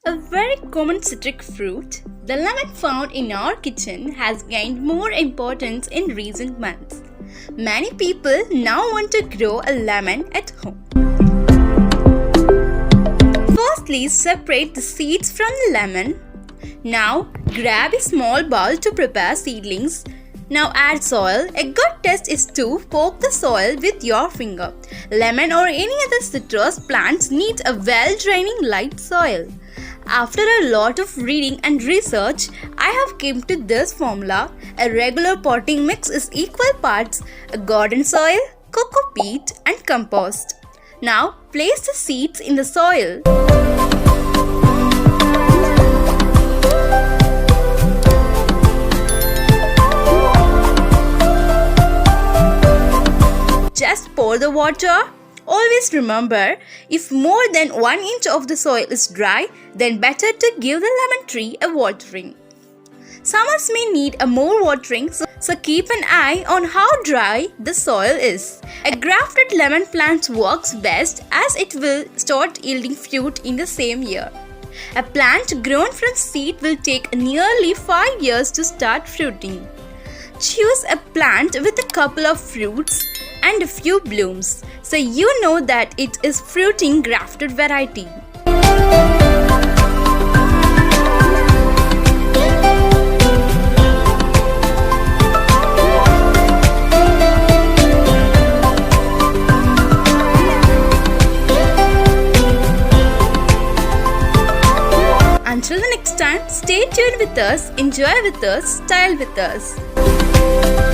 A very common citric fruit, the lemon found in our kitchen has gained more importance in recent months. Many people now want to grow a lemon at home. Firstly, separate the seeds from the lemon. Now, grab a small bowl to prepare seedlings. Now add soil. A good test is to poke the soil with your finger. Lemon or any other citrus plants need a well-draining light soil. After a lot of reading and research, I have came to this formula. A regular potting mix is equal parts garden soil, coco peat and compost. Now place the seeds in the soil. Just pour the water. Always remember, if more than 1 inch of the soil is dry, then better to give the lemon tree a watering. Summers may need a more watering, so keep an eye on how dry the soil is. A grafted lemon plant works best as it will start yielding fruit in the same year. A plant grown from seed will take nearly 5 years to start fruiting. Choose a plant with a couple of fruits and a few blooms, so you know that it is fruiting grafted variety. Until the next time, stay tuned with us, enjoy with us, style with us.